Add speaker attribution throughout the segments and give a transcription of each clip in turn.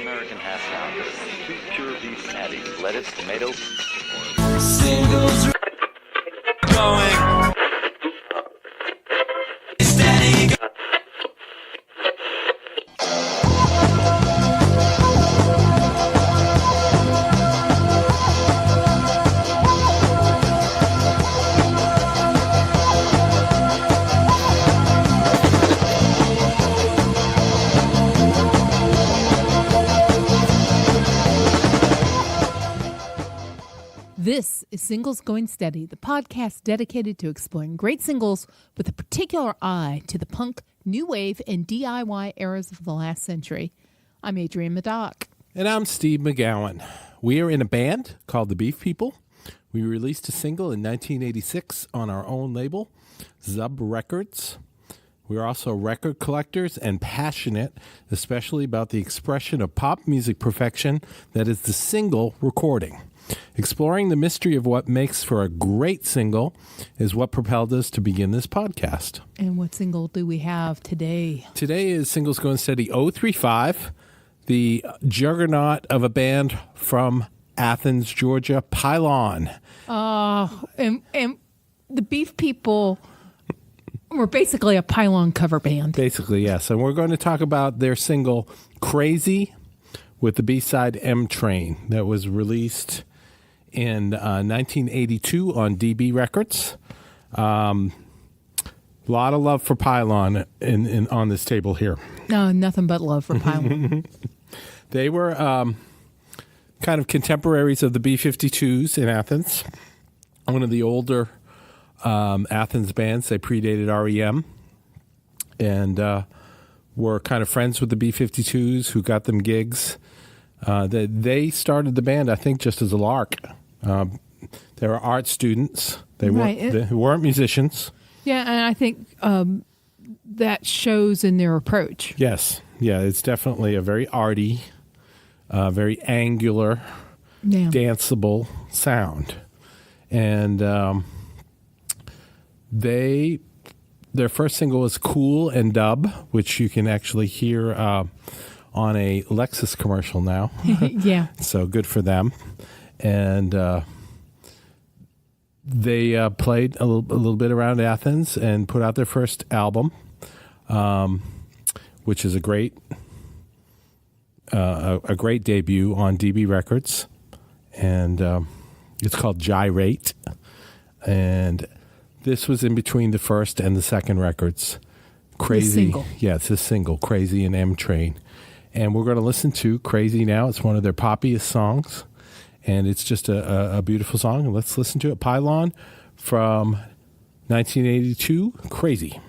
Speaker 1: American half pound of 2 pure beef patties, lettuce, tomato.
Speaker 2: Singles going steady.
Speaker 3: This is Singles Going Steady, the podcast dedicated to exploring great singles with a particular eye to the punk, new wave, and DIY eras of the last century. I'm Adrienne Meddock.
Speaker 4: And I'm Steve McGowan. We are in a band called The Beef People. We released a single in 1986 on our own label, Zub Records. We're also record collectors and passionate, especially about the expression of pop music perfection that is the single recording. Exploring the mystery of what makes for a great single is what propelled us to begin this podcast.
Speaker 3: And what single do we have today?
Speaker 4: Today is Singles Going Steady 035, the juggernaut of a band from Athens, Georgia, Pylon.
Speaker 3: And the Beef People were basically a Pylon cover band.
Speaker 4: Basically, yes. And we're going to talk about their single Crazy with the B-side M Train that was released in 1982 on DB Records. A lot of love for Pylon on this table here.
Speaker 3: No, nothing but love for Pylon.
Speaker 4: They were kind of contemporaries of the B-52s in Athens. One of the older Athens bands. They predated REM and were kind of friends with the B-52s who got them gigs. They started the band, I think, just as a lark. They were art students. They weren't musicians.
Speaker 3: Yeah, and I think that shows in their approach.
Speaker 4: Yes. Yeah, it's definitely a very arty, very angular, danceable sound. And their first single was Cool and Dub, which you can actually hear on a Lexus commercial now.
Speaker 3: Yeah.
Speaker 4: So good for them. And they played a little bit around Athens and put out their first album, which is a great debut on DB Records. And it's called Gyrate. And this was in between the first and the second records. Crazy. Yeah, it's a single, Crazy and M Train. And we're going to listen to Crazy now. It's one of their poppiest songs. And it's just a beautiful song. And let's listen to it. Pylon from 1982, Crazy.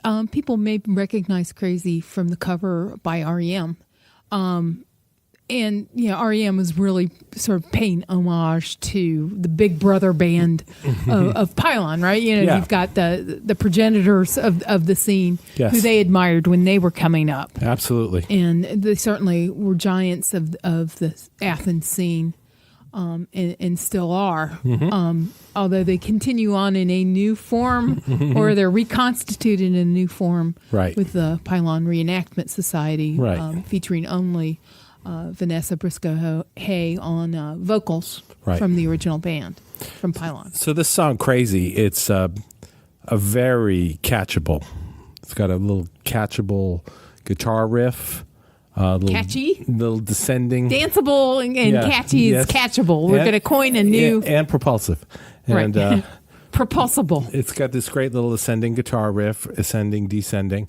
Speaker 3: And people may recognize Crazy from the cover by REM. And, REM was really sort of paying homage to the Big Brother band of Pylon, right? You've got the progenitors of the scene
Speaker 4: Yes.
Speaker 3: who they admired when they were coming up.
Speaker 4: Absolutely.
Speaker 3: And they certainly were giants of the Athens scene. And still are, although they continue on in a new form, or they're reconstituted in a new form,
Speaker 4: Right.
Speaker 3: with the Pylon Reenactment Society,
Speaker 4: Right.
Speaker 3: featuring only Vanessa Briscoe-Hay on vocals
Speaker 4: Right.
Speaker 3: from the original band from Pylon.
Speaker 4: So this song, Crazy, it's a very catchable. It's got a little catchable guitar riff.
Speaker 3: Catchy?
Speaker 4: Little descending.
Speaker 3: Danceable and
Speaker 4: Yeah,
Speaker 3: catchy
Speaker 4: yes.
Speaker 3: is catchable. We're
Speaker 4: And-
Speaker 3: going to coin a new...
Speaker 4: And propulsive.
Speaker 3: right.
Speaker 4: And
Speaker 3: Propulsible.
Speaker 4: it's got this great little ascending guitar riff, ascending, descending.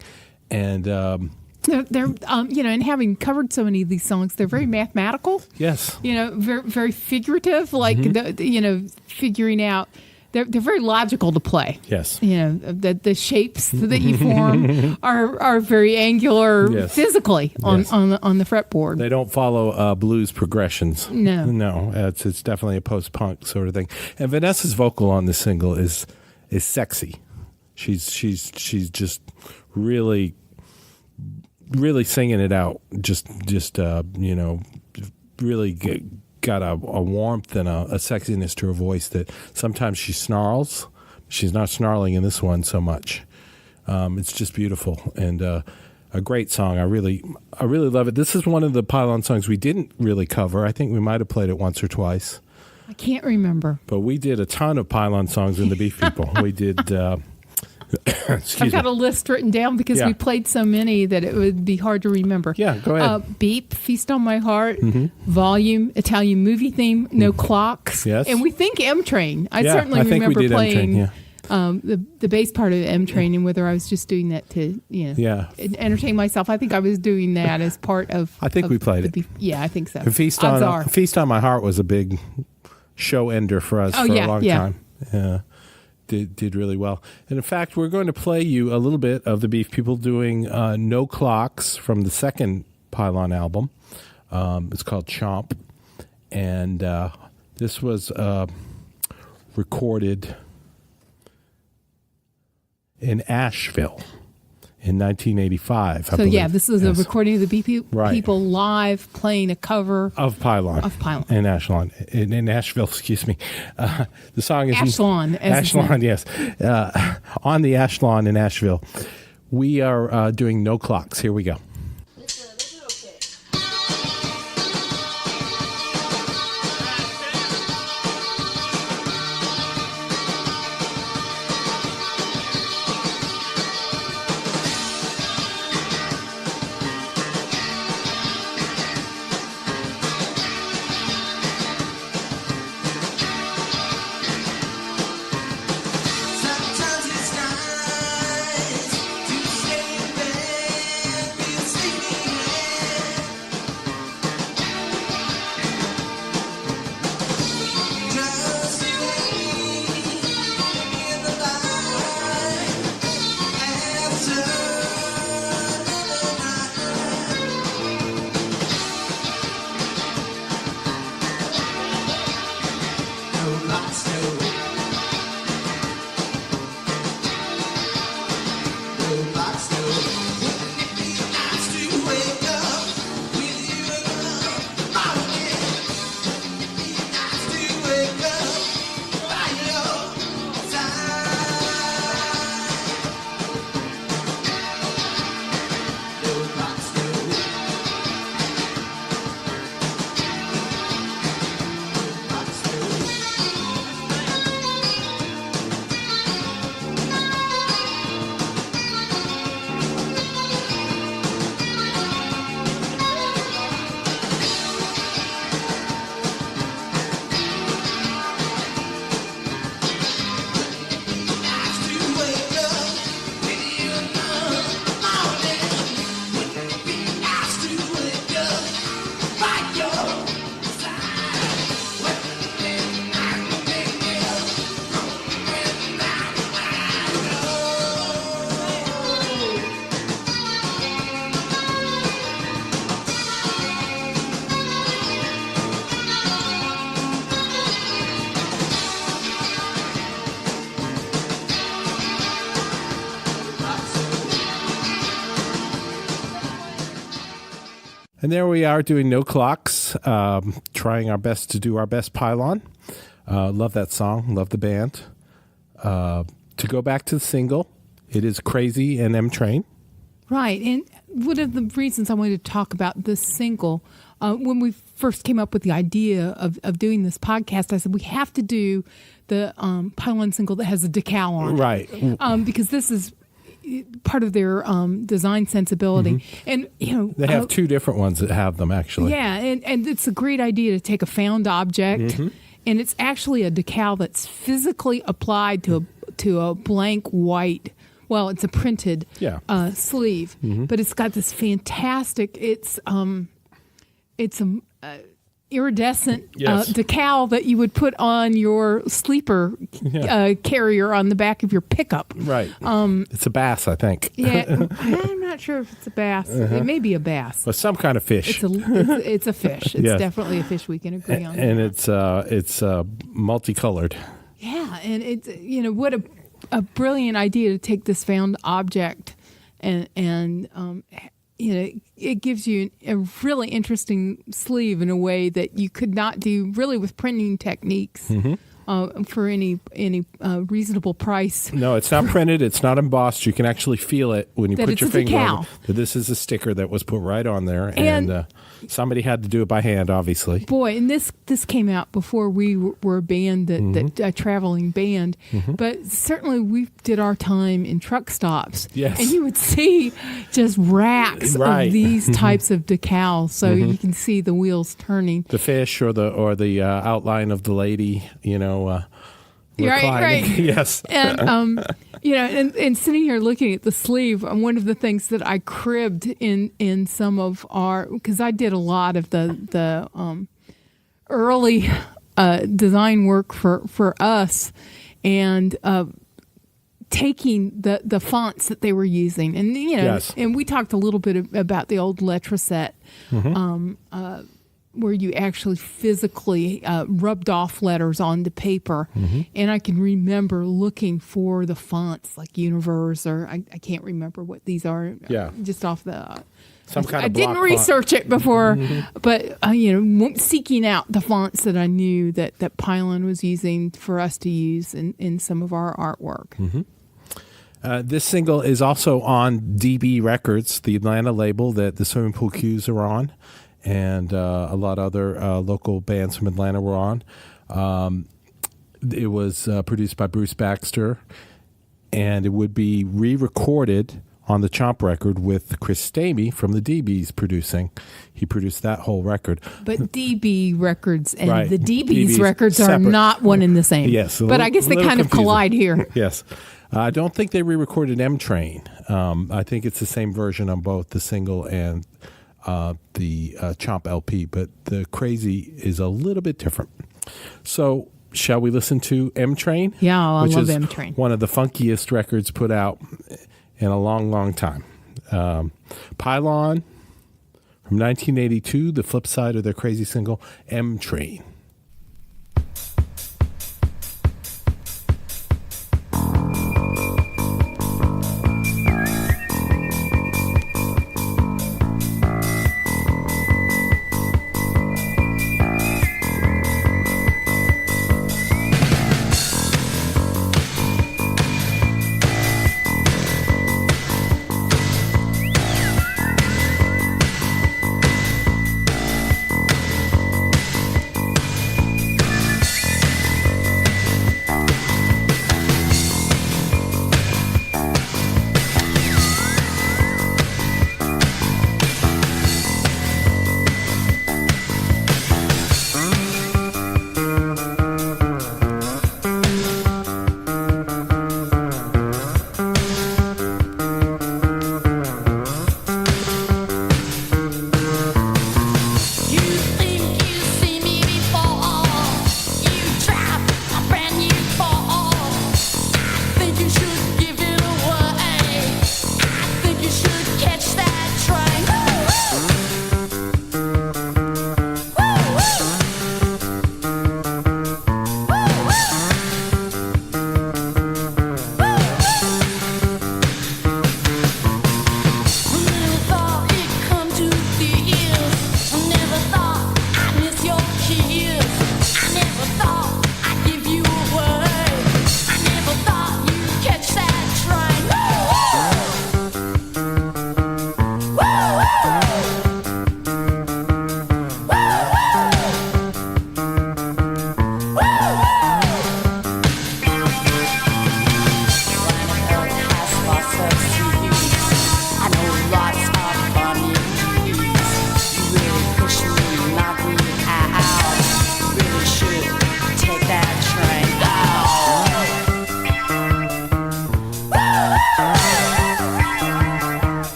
Speaker 4: And
Speaker 3: They're and having covered so many of these songs, they're very mathematical.
Speaker 4: yes.
Speaker 3: Very, very figurative, like figuring out. They're very logical to play.
Speaker 4: Yes.
Speaker 3: The shapes that you form are very angular
Speaker 4: Yes.
Speaker 3: physically on the fretboard.
Speaker 4: They don't follow blues progressions.
Speaker 3: No.
Speaker 4: It's definitely a post-punk sort of thing. And Vanessa's vocal on this single is sexy. She's just really singing it out. Just really got a warmth and a sexiness to her voice that sometimes she snarls. She's not snarling in this one so much. It's just beautiful and a great song. I really love it. This is one of the Pylon songs we didn't really cover. I think we might have played it once or twice.
Speaker 3: I can't remember.
Speaker 4: But we did a ton of Pylon songs in the Beef People. We did.
Speaker 3: I've got a list written down because
Speaker 4: Yeah.
Speaker 3: we played so many that it would be hard to remember.
Speaker 4: Yeah, go ahead.
Speaker 3: Beep, Feast on My Heart, Volume, Italian Movie Theme, No Clocks.
Speaker 4: Yes.
Speaker 3: And we think M Train. I
Speaker 4: Yeah,
Speaker 3: certainly
Speaker 4: I think we
Speaker 3: remember
Speaker 4: did
Speaker 3: playing
Speaker 4: M Train,
Speaker 3: the bass part of M Train, and whether I was just doing that to entertain myself. I think I was doing that as part of.
Speaker 4: I think we played it.
Speaker 3: Yeah, I think so.
Speaker 4: And Feast
Speaker 3: Odds are.
Speaker 4: on My Heart was a big show ender for us for a long time. Yeah. Did really well. And in fact, we're going to play you a little bit of the Beef People doing No Clocks from the second Pylon album. It's called Chomp. And this was recorded in Asheville in 1985.
Speaker 3: So yeah, this is a recording of the Beep
Speaker 4: Right.
Speaker 3: People live playing a cover
Speaker 4: of Pylon. In Ashland. In Asheville, excuse me. The song is...
Speaker 3: Ashlon.
Speaker 4: Ashlon, yes. On the Ashlon in Asheville. We are doing No Clocks. Here we go.
Speaker 2: Sometimes it's nice to stay in bed.
Speaker 4: And there we are doing No Clocks, trying our best to do our best Pylon. Love that song. Love the band. To go back to the single, it is Crazy and M Train.
Speaker 3: Right. And one of the reasons I wanted to talk about this single, when we first came up with the idea of doing this podcast, I said we have to do the Pylon single that has a decal on it.
Speaker 4: Right.
Speaker 3: Because this is part of their design sensibility.
Speaker 4: Mm-hmm.
Speaker 3: And, you know,
Speaker 4: They have two different ones that have them, actually.
Speaker 3: yeah, and it's a great idea to take a found object,
Speaker 4: Mm-hmm.
Speaker 3: and it's actually a decal that's physically applied to a blank white. Well, it's a printed sleeve, but it's got this fantastic. It's iridescent
Speaker 4: Yes.
Speaker 3: decal that you would put on your sleeper carrier on the back of your pickup.
Speaker 4: Right. It's a bass, I think.
Speaker 3: Yeah, I'm not sure if it's a bass. It may be a bass.
Speaker 4: But some kind of fish.
Speaker 3: It's a fish. It's
Speaker 4: Yes.
Speaker 3: definitely a fish. We can agree on.
Speaker 4: And
Speaker 3: that.
Speaker 4: it's multicolored.
Speaker 3: Yeah, and it's what a brilliant idea to take this found object and it gives you a really interesting sleeve in a way that you could not do really with printing techniques for any reasonable price.
Speaker 4: No, it's not printed. It's not embossed. You can actually feel it when you
Speaker 3: That
Speaker 4: put
Speaker 3: it's
Speaker 4: your
Speaker 3: a
Speaker 4: finger
Speaker 3: decal.
Speaker 4: on it. That this is a sticker that was put right on there.
Speaker 3: And-
Speaker 4: And somebody had to do it by hand, obviously.
Speaker 3: Boy, and this came out before we were a band, that a traveling band. But certainly we did our time in truck stops.
Speaker 4: Yes.
Speaker 3: And you would see just racks
Speaker 4: Right.
Speaker 3: of these types of decals, so you can see the wheels turning.
Speaker 4: The fish or the outline of the lady,
Speaker 3: Right.
Speaker 4: reclining. Yes.
Speaker 3: And and sitting here looking at the sleeve, one of the things that I cribbed in some of because I did a lot of the early design work for us, and taking the fonts that they were using, and
Speaker 4: Yes.
Speaker 3: and we talked a little bit about the old Letraset. Where you actually physically rubbed off letters onto paper. And I can remember looking for the fonts like Universe, or I can't remember what these are.
Speaker 4: Yeah.
Speaker 3: Just off the...
Speaker 4: Some kind
Speaker 3: I
Speaker 4: of
Speaker 3: didn't
Speaker 4: block
Speaker 3: research it before, but seeking out the fonts that I knew that Pylon was using for us to use in some of our artwork.
Speaker 4: This single is also on DB Records, the Atlanta label that the Swimming Pool Qs are on, and a lot of other local bands from Atlanta were on. It was produced by Bruce Baxter, and it would be re-recorded on the Chomp record with Chris Stamey from the DBs producing. He produced that whole record.
Speaker 3: But DB Records and
Speaker 4: Right.
Speaker 3: the DB's
Speaker 4: DB's
Speaker 3: records are
Speaker 4: separate.
Speaker 3: not one and the same.
Speaker 4: Yes,
Speaker 3: but I guess they
Speaker 4: little
Speaker 3: kind of
Speaker 4: confusing.
Speaker 3: collide here.
Speaker 4: Yes. I don't think they re-recorded M Train. I think it's the same version on both the single and the Chomp LP, but the Crazy is a little bit different. So, shall we listen to M Train?
Speaker 3: Yeah, I
Speaker 4: which
Speaker 3: love
Speaker 4: is
Speaker 3: M Train.
Speaker 4: one of the funkiest records put out in a long, long time. Pylon from 1982, the flip side of their Crazy single, M Train.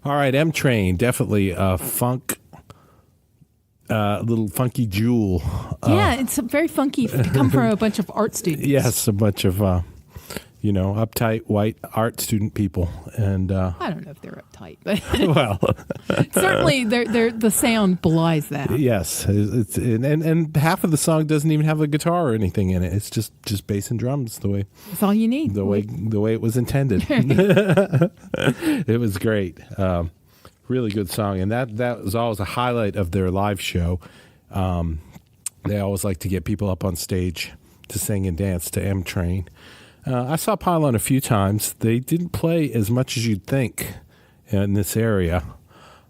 Speaker 4: All right, M Train, definitely a little funky jewel.
Speaker 3: Yeah, it's very funky to come from a bunch of art students.
Speaker 4: Yes, a bunch of uptight white art student people, and
Speaker 3: I don't know if they're uptight, but
Speaker 4: well,
Speaker 3: certainly the sound belies that.
Speaker 4: yes, and half of the song doesn't even have a guitar or anything in it. It's just bass and drums.
Speaker 3: That's all you need.
Speaker 4: The way it was intended. It was great. Really good song, and that was always a highlight of their live show. They always like to get people up on stage to sing and dance to M Train. I saw Pylon a few times. They didn't play as much as you'd think in this area.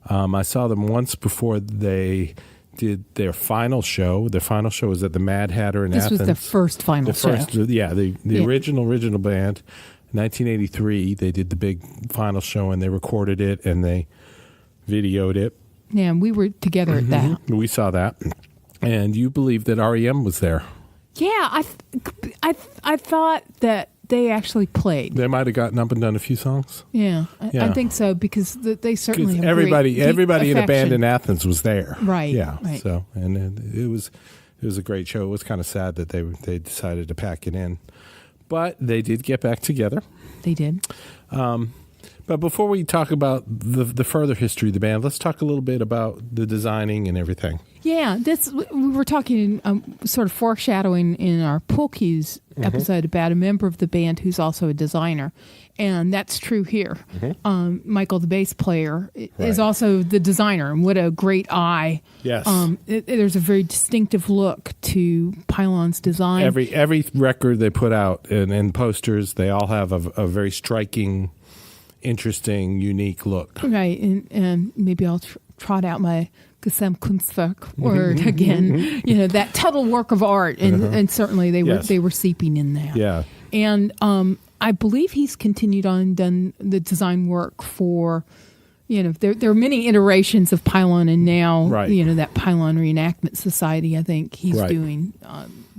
Speaker 4: I saw them once before they did their final show. Their final show was at the Mad Hatter in Athens.
Speaker 3: This was the first final show.
Speaker 4: The original band. 1983, they did the big final show, and they recorded it, and they videoed it.
Speaker 3: Yeah, and we were together at that.
Speaker 4: We saw that. And you believe that REM was there.
Speaker 3: Yeah, I thought that they actually played.
Speaker 4: They might have gotten up and done a few songs.
Speaker 3: Yeah, I think so, because they certainly have
Speaker 4: everybody
Speaker 3: great
Speaker 4: in a band
Speaker 3: affection.
Speaker 4: in Athens was there.
Speaker 3: Right.
Speaker 4: Yeah.
Speaker 3: Right.
Speaker 4: So, and it was a great show. It was kind of sad that they decided to pack it in, but they did get back together.
Speaker 3: They did.
Speaker 4: But before we talk about the further history of the band, let's talk a little bit about the designing and everything.
Speaker 3: Yeah, we were talking, sort of foreshadowing in our Pool Cues episode about a member of the band who's also a designer, and that's true here. Michael, the bass player, is also the designer, and what a great eye!
Speaker 4: Yes,
Speaker 3: there's a very distinctive look to Pylon's design.
Speaker 4: Every record they put out and posters, they all have a very striking, interesting, unique look.
Speaker 3: Right, and maybe I'll trot out my Gesamtkunstwerk word again. That total work of art, and certainly they were seeping in that.
Speaker 4: Yeah,
Speaker 3: and I believe he's continued on and done the design work for. There are many iterations of Pylon, and now that Pylon Reenactment Society. I think he's doing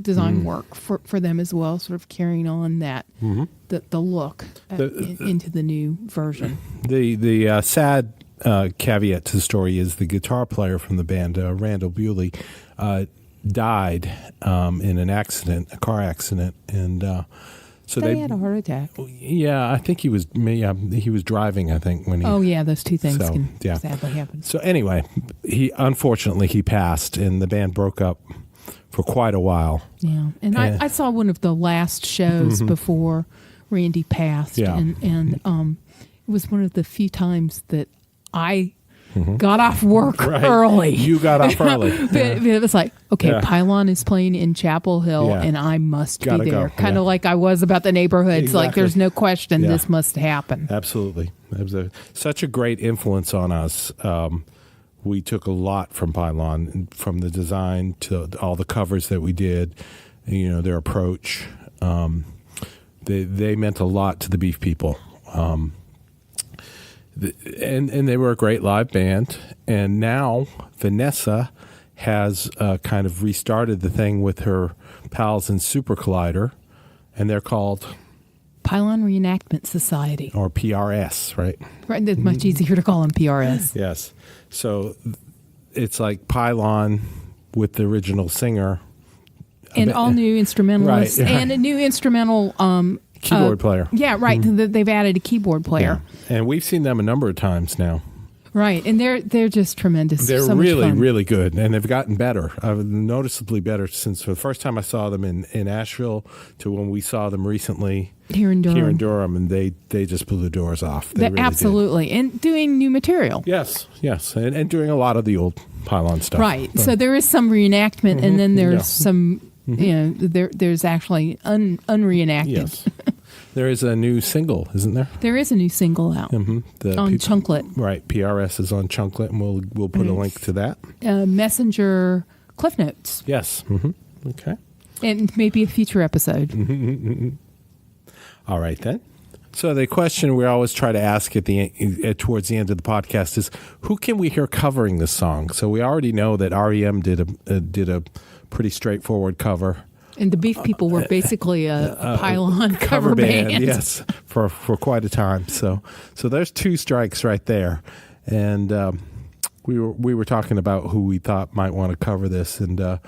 Speaker 3: design work for them as well, sort of carrying on that the look into the new version.
Speaker 4: The sad caveat to the story is the guitar player from the band, Randall Bewley, died in a car accident, and so they
Speaker 3: had a heart attack.
Speaker 4: Yeah, I think he was driving. I think when he.
Speaker 3: Oh yeah, those two things can sadly happen.
Speaker 4: So anyway, unfortunately he passed, and the band broke up for quite a while.
Speaker 3: Yeah, and I saw one of the last shows before Randy passed, and it was one of the few times that I got off work early.
Speaker 4: You got off early.
Speaker 3: But it was like, okay, Pylon is playing in Chapel Hill, and I must be there. Kind of like I was about the neighborhoods.
Speaker 4: Exactly.
Speaker 3: Like, there's no question this must happen.
Speaker 4: Absolutely. It was such a great influence on us. We took a lot from Pylon, from the design to all the covers that we did, their approach. They meant a lot to the Beef people. And they were a great live band. And now Vanessa has kind of restarted the thing with her pals in Super Collider, and they're called
Speaker 3: Pylon Reenactment Society,
Speaker 4: or PRS, right?
Speaker 3: Right, it's much easier to call them PRS.
Speaker 4: Yes. So it's like Pylon with the original singer,
Speaker 3: and all new instrumentalists,
Speaker 4: right.
Speaker 3: And a new instrumental
Speaker 4: keyboard player.
Speaker 3: Yeah, right. They've added a keyboard player.
Speaker 4: Yeah. And we've seen them a number of times now.
Speaker 3: Right, and they're just tremendous.
Speaker 4: They're
Speaker 3: so
Speaker 4: really, really good, and they've gotten better, noticeably better since the first time I saw them in Asheville to when we saw them recently
Speaker 3: here in
Speaker 4: Durham, and they just blew the doors off. They really
Speaker 3: absolutely
Speaker 4: did.
Speaker 3: And doing new material.
Speaker 4: Yes, and doing a lot of the old Pylon stuff.
Speaker 3: Right, so there is some reenactment, and then there's some, there's actually unreenacted.
Speaker 4: Yes. There is a new single, isn't there?
Speaker 3: There is a new single out on Chunklet.
Speaker 4: Right, PRS is on Chunklet, and we'll put a link to that.
Speaker 3: Messenger Cliff Notes.
Speaker 4: Yes. Okay.
Speaker 3: And maybe a future episode.
Speaker 4: All right, then. So the question we always try to ask towards the end of the podcast is, who can we hear covering this song? So we already know that REM did a pretty straightforward cover.
Speaker 3: And the Beef People were basically a Pylon cover band.
Speaker 4: Yes, for quite a time. So there's 2 strikes right there, and we were talking about who we thought might want to cover this, and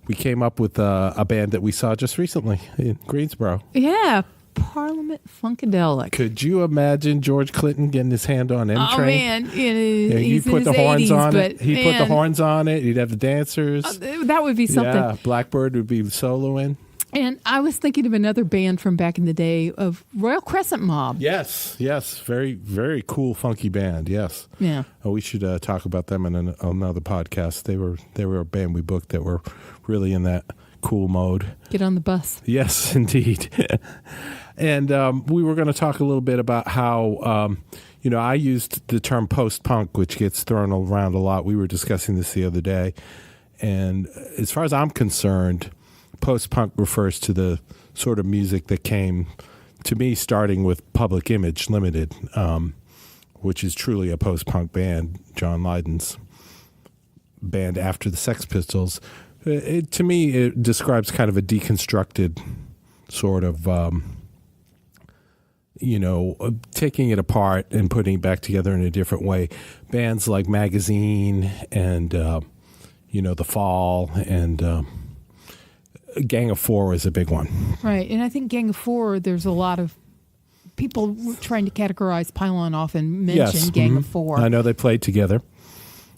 Speaker 4: we came up with a band that we saw just recently in Greensboro.
Speaker 3: Yeah, Parliament Funkadelic.
Speaker 4: Could you imagine George Clinton getting his hand on M Train?
Speaker 3: Oh man,
Speaker 4: He'd put the horns on it. He'd put the horns on it. He'd have the dancers.
Speaker 3: That would be something.
Speaker 4: Yeah, Blackbird would be soloing.
Speaker 3: And I was thinking of another band from back in the day of Royal Crescent Mob.
Speaker 4: Yes, very, very cool, funky band. Yes.
Speaker 3: Yeah.
Speaker 4: Oh, we should talk about them in another podcast. They were a band we booked that were really in that cool mode.
Speaker 3: Get on the bus.
Speaker 4: Yes, indeed. And we were going to talk a little bit about how, I used the term post-punk, which gets thrown around a lot. We were discussing this the other day. And as far as I'm concerned, post-punk refers to the sort of music that came, to me, starting with Public Image Limited, which is truly a post-punk band, John Lydon's band after the Sex Pistols. To me, it describes kind of a deconstructed sort of, taking it apart and putting it back together in a different way. Bands like Magazine and, The Fall and Gang of Four is a big one.
Speaker 3: Right. And I think Gang of Four, there's a lot of people trying to categorize Pylon off and mention Gang of Four.
Speaker 4: I know they played together.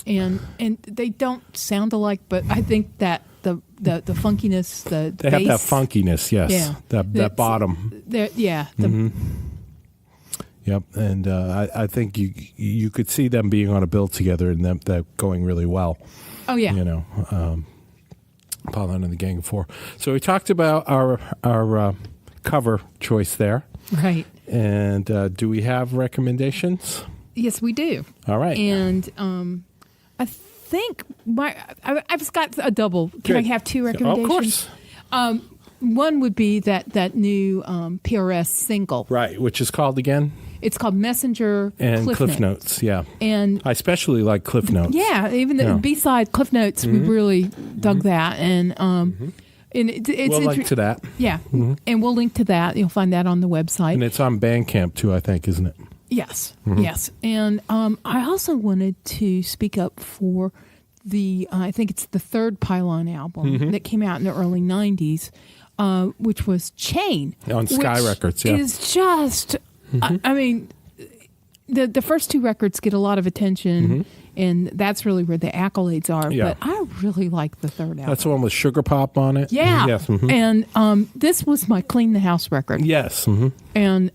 Speaker 3: And they don't sound alike, but I think that the funkiness, they
Speaker 4: bass, have that funkiness, yes.
Speaker 3: Yeah.
Speaker 4: That bottom.
Speaker 3: Yeah.
Speaker 4: Yep, and I think you could see them being on a bill together and them that going really well.
Speaker 3: Oh yeah,
Speaker 4: Pylon and the Gang of Four. So we talked about our cover choice there,
Speaker 3: right?
Speaker 4: And do we have recommendations?
Speaker 3: Yes, we do.
Speaker 4: All right,
Speaker 3: and I think I've got a double. Can I have 2 recommendations?
Speaker 4: Of course.
Speaker 3: One would be that new PRS single,
Speaker 4: right? Which is called again?
Speaker 3: It's called Messenger
Speaker 4: and Cliff Notes. Yeah,
Speaker 3: and
Speaker 4: I especially like Cliff Notes.
Speaker 3: Yeah, even the B-side Cliff Notes, we really dug that, and it's
Speaker 4: we'll link to that.
Speaker 3: Yeah, and we'll link to that. You'll find that on the website,
Speaker 4: and it's on Bandcamp too, I think, isn't it?
Speaker 3: Yes, yes, and I also wanted to speak up for I think it's the 3rd Pylon album that came out in the early '90s, which was Chain
Speaker 4: on Sky Records. Yeah,
Speaker 3: is just. I mean, the first 2 records get a lot of attention, and that's really where the accolades are.
Speaker 4: Yeah.
Speaker 3: But I really like the 3rd album.
Speaker 4: That's the one with Sugar Pop on it?
Speaker 3: Yeah.
Speaker 4: Yes.
Speaker 3: And this was my Clean the House record.
Speaker 4: Yes.
Speaker 3: And,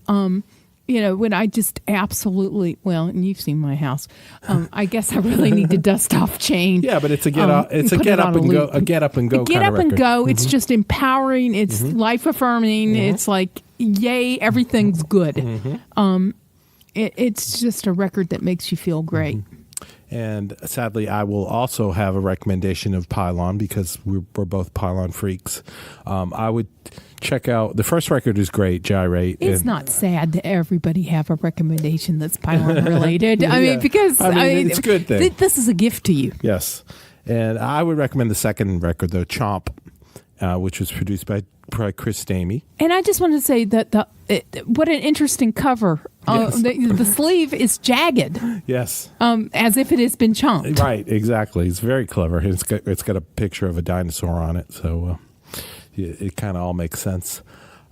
Speaker 3: when I just absolutely, and you've seen my house, I guess I really need to dust off Chain.
Speaker 4: Yeah, but it's a get up and go
Speaker 3: Get up and go. It's just empowering. It's life affirming. It's like, yay, everything's good. It's just a record that makes you feel great.
Speaker 4: And sadly, I will also have a recommendation of Pylon because we're both Pylon freaks. I would check out the first record is great, Gyrate.
Speaker 3: It's not sad to everybody have a recommendation that's Pylon related. I mean, because
Speaker 4: it's a good thing.
Speaker 3: This is a gift to you.
Speaker 4: Yes, and I would recommend the second record though, Chomp, which was produced by Chris Stamey.
Speaker 3: And I just want to say that what an interesting cover.
Speaker 4: Yes.
Speaker 3: The sleeve is jagged.
Speaker 4: Yes.
Speaker 3: As if it has been chomped.
Speaker 4: Right, exactly. It's very clever. It's got a picture of a dinosaur on it, so it kind of all makes sense.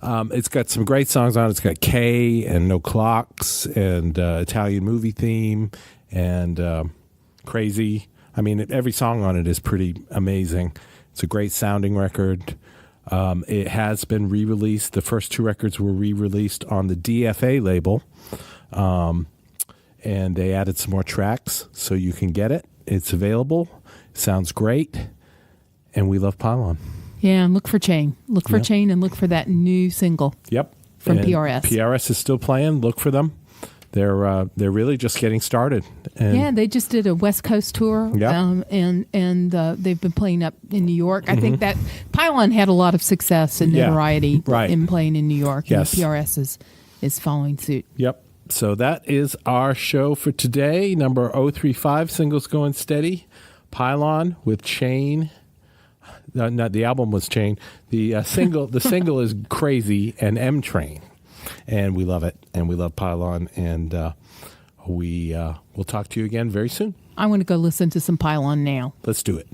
Speaker 4: It's got some great songs on it. It's got K and No Clocks and Italian movie theme and Crazy. I mean, every song on it is pretty amazing. It's a great sounding record. It has been re-released. The first 2 records were re-released on the DFA label, and they added some more tracks, so you can get it. It's available. Sounds great, and we love Pylon.
Speaker 3: Yeah, and look for Chain. Look for Chain and look for that new single.
Speaker 4: Yep.
Speaker 3: From
Speaker 4: and
Speaker 3: PRS.
Speaker 4: PRS is still playing. Look for them. They're really just getting started. And
Speaker 3: they just did a West Coast tour, and they've been playing up in New York. I think that Pylon had a lot of success and notoriety in playing in New York.
Speaker 4: Yes.
Speaker 3: And PRS is following suit.
Speaker 4: Yep. So that is our show for today. Number 035, Singles Going Steady. Pylon with Chain. No, the album was Chain. The single is Crazy and M Train, and we love it, and we love Pylon, and we'll talk to you again very soon.
Speaker 3: I want to go listen to some Pylon now.
Speaker 4: Let's do it.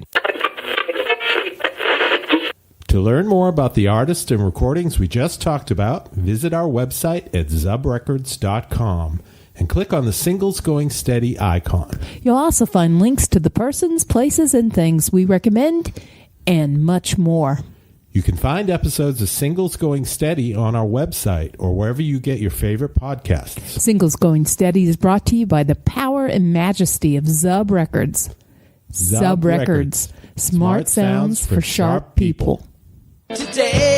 Speaker 4: To learn more about the artists and recordings we just talked about, visit our website at zubrecords.com and click on the Singles Going Steady icon.
Speaker 3: You'll also find links to the persons, places, and things we recommend, and much more.
Speaker 4: You can find episodes of Singles Going Steady on our website or wherever you get your favorite podcasts.
Speaker 3: Singles Going Steady is brought to you by the power and majesty of Zub Records. Zub Records. Smart sounds for sharp people.
Speaker 2: Today